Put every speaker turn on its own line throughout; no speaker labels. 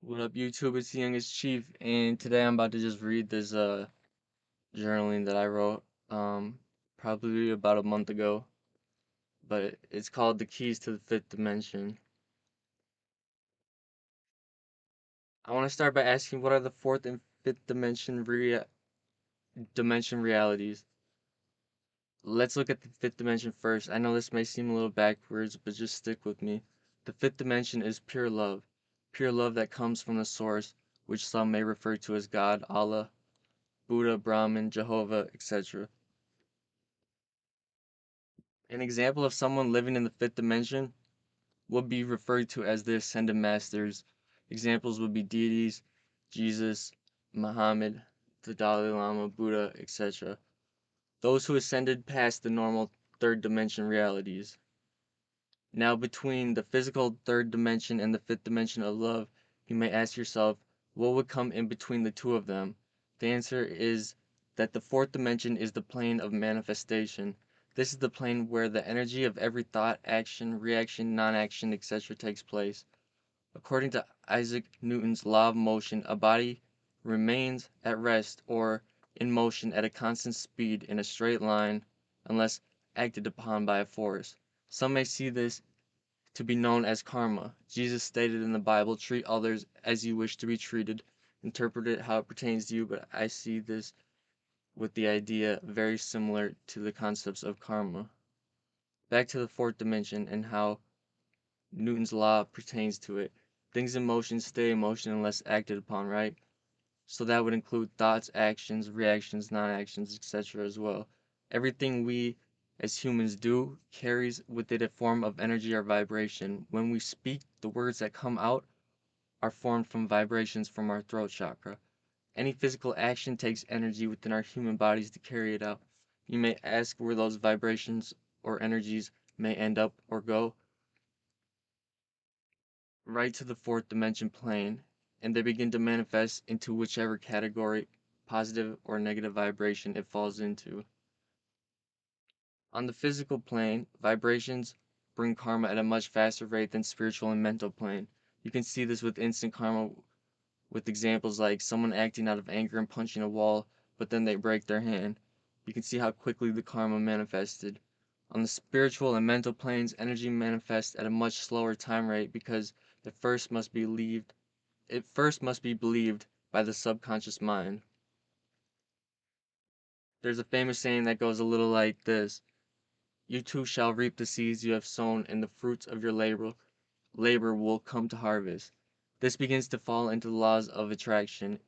What up, YouTube? It's the Youngest Chief, and today I'm about to just read this journaling that I wrote probably about a month ago, but it's called The Keys to the Fifth Dimension. I want to start by asking, what are the fourth and fifth dimension realities? Let's look at the fifth dimension first. I know this may seem a little backwards, but just stick with me. The fifth dimension is pure love that comes from the source, which some may refer to as God, Allah, Buddha, Brahman, Jehovah, etc. An example of someone living in the fifth dimension would be referred to as the ascended masters. Examples would be deities, Jesus, Muhammad, the Dalai Lama, Buddha, etc. Those who ascended past the normal third dimension realities. Now, between the physical third dimension and the fifth dimension of love, you may ask yourself, what would come in between the two of them? The answer is that the fourth dimension is the plane of manifestation. This is the plane where the energy of every thought, action, reaction, non-action, etc. takes place. According to Isaac Newton's law of motion, a body remains at rest or in motion at a constant speed in a straight line unless acted upon by a force. Some may see this to be known as karma. Jesus stated in the Bible, treat others as you wish to be treated. Interpret it how it pertains to you, but I see this with the idea very similar to the concepts of karma. Back to the fourth dimension and how Newton's law pertains to it. Things in motion stay in motion unless acted upon, right? So that would include thoughts, actions, reactions, non-actions, etc. as well. Everything we as humans do carries with it a form of energy or vibration. When we speak, the words that come out are formed from vibrations from our throat chakra. Any physical action takes energy within our human bodies to carry it out. You may ask where those vibrations or energies may end up or go. Right to the fourth dimension plane, and they begin to manifest into whichever category, positive or negative vibration, it falls into. On the physical plane, vibrations bring karma at a much faster rate than spiritual and mental plane. You can see this with instant karma with examples like someone acting out of anger and punching a wall, but then they break their hand. You can see how quickly the karma manifested. On the spiritual and mental planes, energy manifests at a much slower time rate because it first must be believed by the subconscious mind. There's a famous saying that goes a little like this: you too shall reap the seeds you have sown, and the fruits of your labor will come to harvest. This begins to fall into the laws of attraction.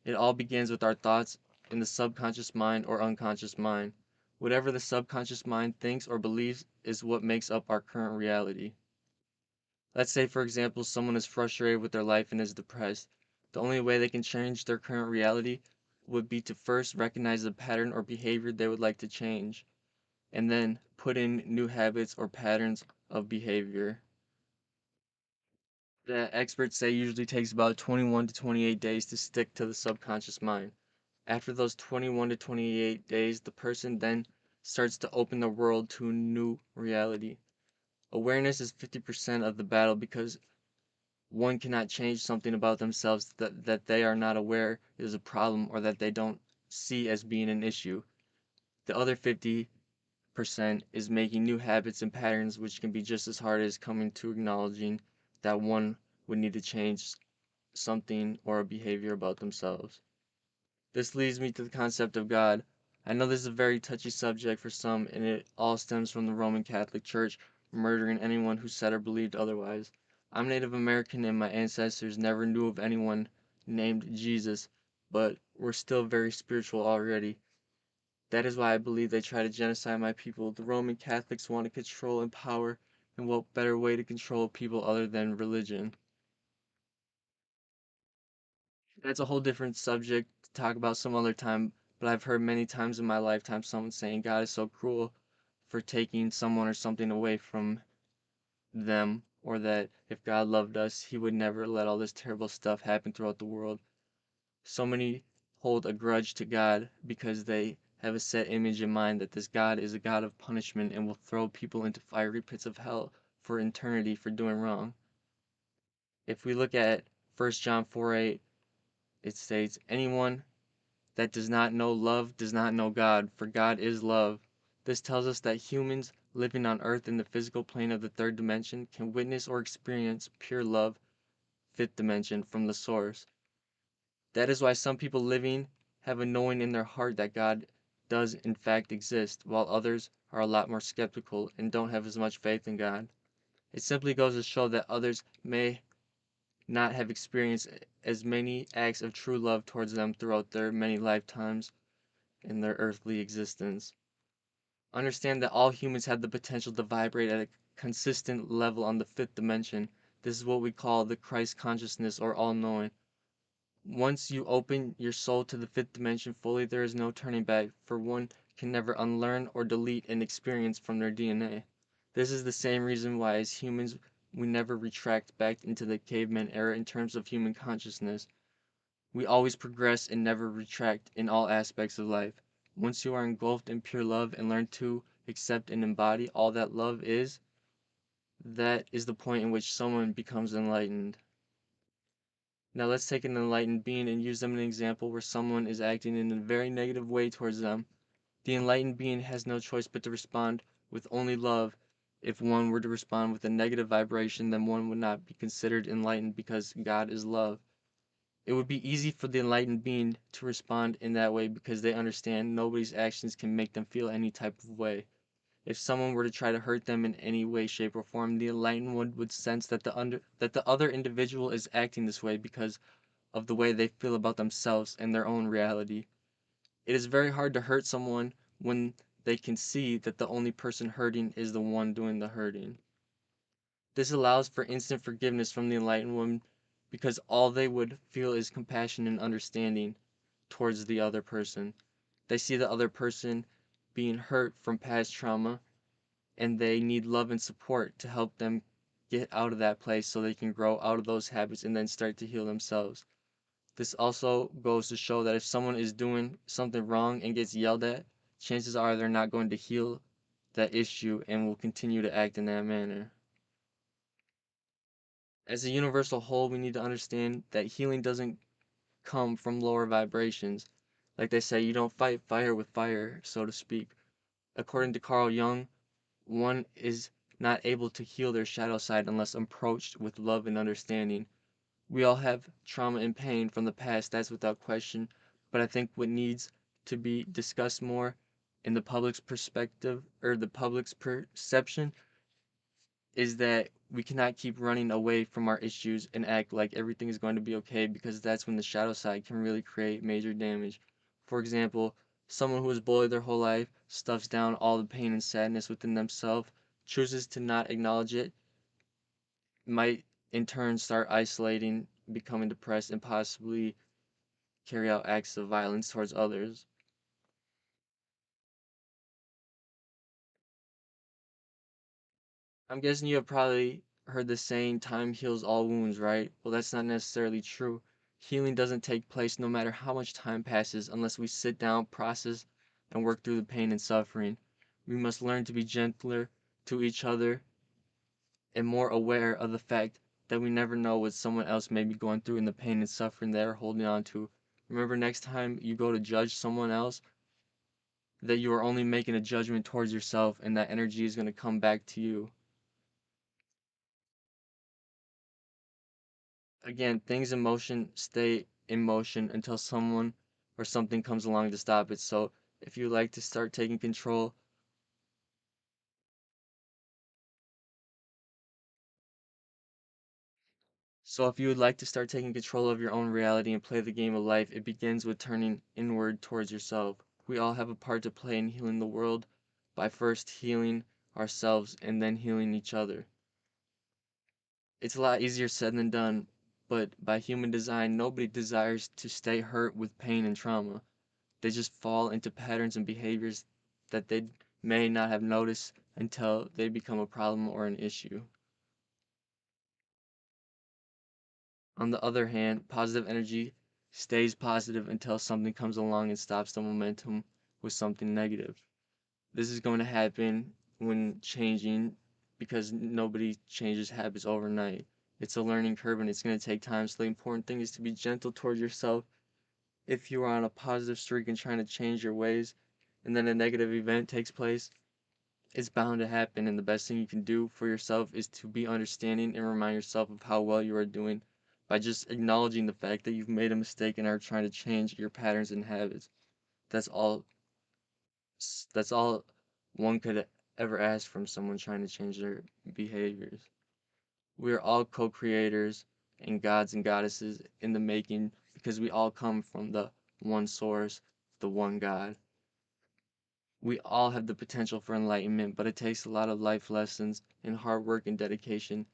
It all begins with our thoughts in the subconscious mind or unconscious mind. Whatever the subconscious mind thinks or believes is what makes up our current reality. Let's say, for example, someone is frustrated with their life and is depressed. The only way they can change their current reality would be to first recognize the pattern or behavior they would like to change, and then put in new habits or patterns of behavior. The experts say usually takes about 21 to 28 days to stick to the subconscious mind. After those 21 to 28 days, the person then starts to open the world to a new reality. Awareness is 50% of the battle because one cannot change something about themselves that they are not aware is a problem or that they don't see as being an issue. The other 50% is making new habits and patterns, which can be just as hard as coming to acknowledging that one would need to change something or a behavior about themselves. This leads me to the concept of God. I know this is a very touchy subject for some, and it all stems from the Roman Catholic Church murdering anyone who said or believed otherwise. I'm Native American, and my ancestors never knew of anyone named Jesus, but we're still very spiritual already. That is why I believe they try to genocide my people. The Roman Catholics want to control and power, and what better way to control people other than religion? That's a whole different subject to talk about some other time, but I've heard many times in my lifetime someone saying God is so cruel for taking someone or something away from them, or that if God loved us, he would never let all this terrible stuff happen throughout the world. So many hold a grudge to God because they have a set image in mind that this God is a God of punishment and will throw people into fiery pits of hell for eternity for doing wrong. If we look at 1 John 4:8, it states, anyone that does not know love does not know God, for God is love. This tells us that humans living on earth in the physical plane of the third dimension can witness or experience pure love, fifth dimension, from the source. That is why some people living have a knowing in their heart that God does in fact exist, while others are a lot more skeptical and don't have as much faith in God. It simply goes to show that others may not have experienced as many acts of true love towards them throughout their many lifetimes in their earthly existence. Understand that all humans have the potential to vibrate at a consistent level on the fifth dimension. This is what we call the Christ consciousness or all knowing. Once you open your soul to the fifth dimension fully, there is no turning back, for one can never unlearn or delete an experience from their DNA. This is the same reason why, as humans, we never retract back into the caveman era in terms of human consciousness. We always progress and never retract in all aspects of life. Once you are engulfed in pure love and learn to accept and embody all that love is, that is the point in which someone becomes enlightened. Now let's take an enlightened being and use them as an example where someone is acting in a very negative way towards them. The enlightened being has no choice but to respond with only love. If one were to respond with a negative vibration, then one would not be considered enlightened because God is love. It would be easy for the enlightened being to respond in that way because they understand nobody's actions can make them feel any type of way. If someone were to try to hurt them in any way, shape, or form, the enlightened one would sense that the other individual is acting this way because of the way they feel about themselves and their own reality. It is very hard to hurt someone when they can see that the only person hurting is the one doing the hurting. This allows for instant forgiveness from the enlightened one because all they would feel is compassion and understanding towards the other person. They see the other person being hurt from past trauma and they need love and support to help them get out of that place so they can grow out of those habits and then start to heal themselves. This also goes to show that if someone is doing something wrong and gets yelled at, chances are they're not going to heal that issue and will continue to act in that manner. As a universal whole, we need to understand that healing doesn't come from lower vibrations. Like they say, you don't fight fire with fire, so to speak. According to Carl Jung, one is not able to heal their shadow side unless approached with love and understanding. We all have trauma and pain from the past, that's without question, but I think what needs to be discussed more in the public's perspective or the public's perception is that we cannot keep running away from our issues and act like everything is going to be okay because that's when the shadow side can really create major damage. For example, someone who was bullied their whole life stuffs down all the pain and sadness within themselves, chooses to not acknowledge it, might in turn start isolating, becoming depressed, and possibly carry out acts of violence towards others. I'm guessing you have probably heard the saying, time heals all wounds, right? Well, that's not necessarily true. Healing doesn't take place no matter how much time passes unless we sit down, process, and work through the pain and suffering. We must learn to be gentler to each other and more aware of the fact that we never know what someone else may be going through in the pain and suffering they're holding on to. Remember, next time you go to judge someone else, that you are only making a judgment towards yourself and that energy is going to come back to you. Again, things in motion stay in motion until someone or something comes along to stop it. If you like to start taking control, so if you would like to start taking control of your own reality and play the game of life, it begins with turning inward towards yourself. We all have a part to play in healing the world by first healing ourselves and then healing each other. It's a lot easier said than done, but by human design, nobody desires to stay hurt with pain and trauma. They just fall into patterns and behaviors that they may not have noticed until they become a problem or an issue. On the other hand, positive energy stays positive until something comes along and stops the momentum with something negative. This is going to happen when changing because nobody changes habits overnight. It's a learning curve and it's going to take time. So the important thing is to be gentle towards yourself. If you are on a positive streak and trying to change your ways, and then a negative event takes place, it's bound to happen. And the best thing you can do for yourself is to be understanding and remind yourself of how well you are doing by just acknowledging the fact that you've made a mistake and are trying to change your patterns and habits. That's all that's all one could ever ask from someone trying to change their behaviors. We are all co-creators and gods and goddesses in the making because we all come from the one source, the one God. We all have the potential for enlightenment, but it takes a lot of life lessons and hard work and dedication.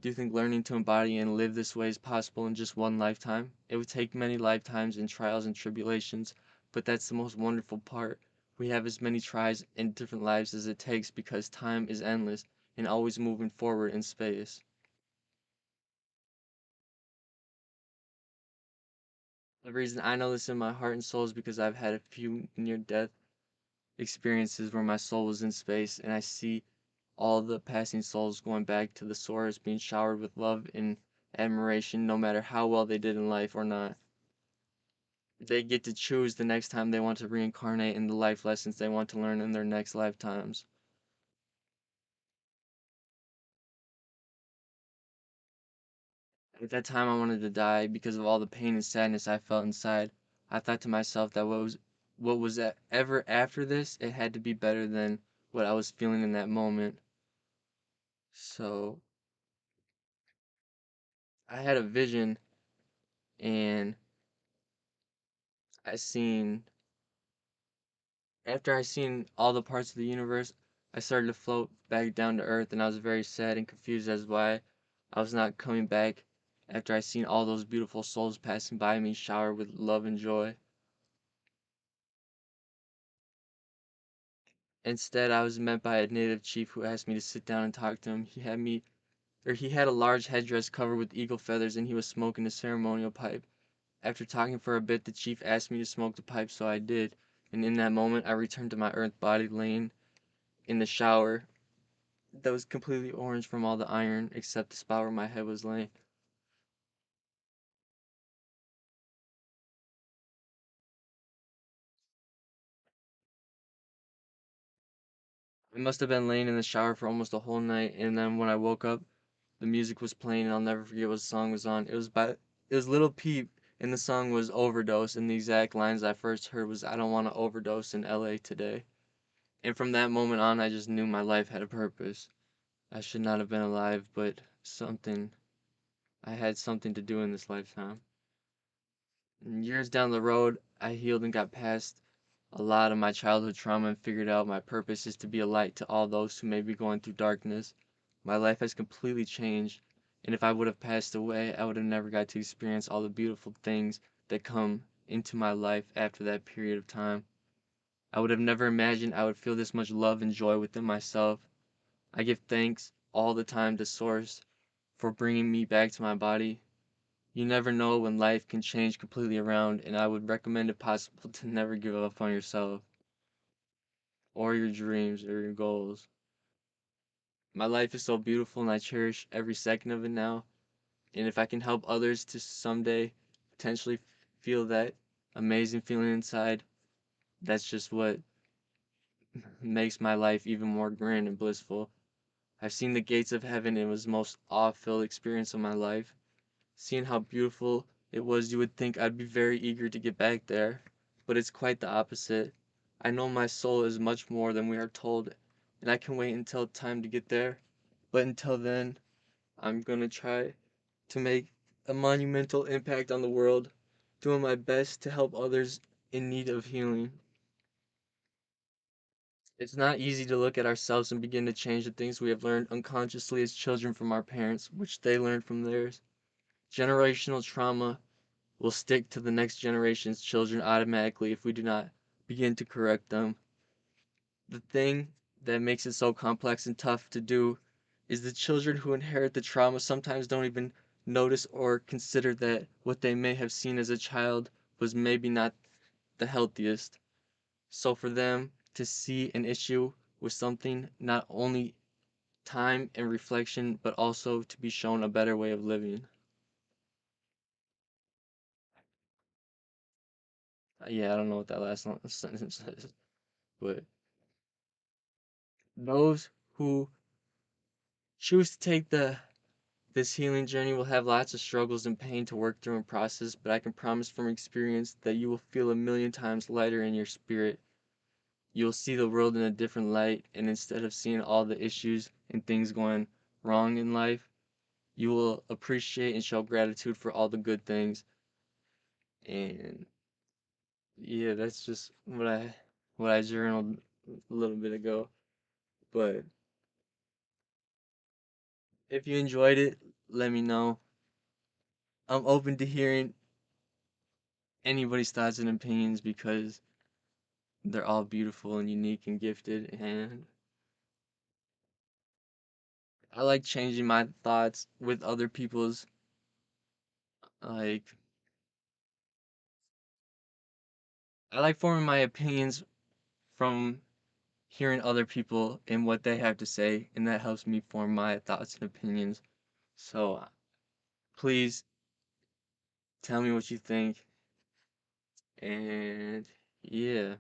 Do you think learning to embody and live this way is possible in just one lifetime? It would take many lifetimes and trials and tribulations, but that's the most wonderful part. We have as many tries and different lives as it takes because time is endless and always moving forward in space. The reason I know this in my heart and soul is because I've had a few near death experiences where my soul was in space and I see all the passing souls going back to the source, being showered with love and admiration, no matter how well they did in life or not. They get to choose the next time they want to reincarnate and the life lessons they want to learn in their next lifetimes. At that time, I wanted to die because of all the pain and sadness I felt inside. I thought to myself that what was ever after this, it had to be better than what I was feeling in that moment. So I had a vision and I seen after I seen all the parts of the universe, I started to float back down to earth and I was very sad and confused as why I was not coming back after I seen all those beautiful souls passing by me showered with love and joy. Instead, I was met by a native chief who asked me to sit down and talk to him. He had a large headdress covered with eagle feathers and he was smoking a ceremonial pipe. After talking for a bit, the chief asked me to smoke the pipe, so I did, and in that moment I returned to my earth body laying in the shower that was completely orange from all the iron except the spot where my head was laying. I must have been laying in the shower for almost a whole night, and then when I woke up, the music was playing, and I'll never forget what song was on. It was Little Peep, and the song was Overdose, and the exact lines I first heard was I don't want to overdose in LA today. And from that moment on, I just knew my life had a purpose. I should not have been alive, but I had something to do in this lifetime. And years down the road, I healed and got past a lot of my childhood trauma and figured out my purpose is to be a light to all those who may be going through darkness. My life has completely changed, and if I would have passed away, I would have never got to experience all the beautiful things that come into my life after that period of time. I would have never imagined I would feel this much love and joy within myself. I give thanks all the time to Source for bringing me back to my body. You never know when life can change completely around, and I would recommend if possible to never give up on yourself or your dreams or your goals. My life is so beautiful and I cherish every second of it now. And if I can help others to someday potentially feel that amazing feeling inside, that's just what makes my life even more grand and blissful. I've seen the gates of heaven and it was the most awe-filled experience of my life. Seeing how beautiful it was, you would think I'd be very eager to get back there, but it's quite the opposite. I know my soul is much more than we are told, and I can wait until time to get there. But until then, I'm gonna try to make a monumental impact on the world, doing my best to help others in need of healing. It's not easy to look at ourselves and begin to change the things we have learned unconsciously as children from our parents, which they learned from theirs. Generational trauma will stick to the next generation's children automatically if we do not begin to correct them. The thing that makes it so complex and tough to do is the children who inherit the trauma sometimes don't even notice or consider that what they may have seen as a child was maybe not the healthiest. So for them to see an issue with something not only time and reflection, but also to be shown a better way of living. Yeah, I don't know what that last sentence is, but those who choose to take this healing journey will have lots of struggles and pain to work through and process, but I can promise from experience that you will feel a million times lighter in your spirit. You'll see the world in a different light, and instead of seeing all the issues and things going wrong in life, you will appreciate and show gratitude for all the good things. And yeah, that's just what I journaled a little bit ago. But if you enjoyed it, let me know. I'm open to hearing anybody's thoughts and opinions because they're all beautiful and unique and gifted, and I like changing my thoughts with other people's, like, I like forming my opinions from hearing other people and what they have to say, and that helps me form my thoughts and opinions. So please tell me what you think, and yeah,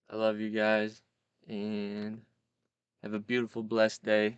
I love you guys, and have a beautiful, blessed day.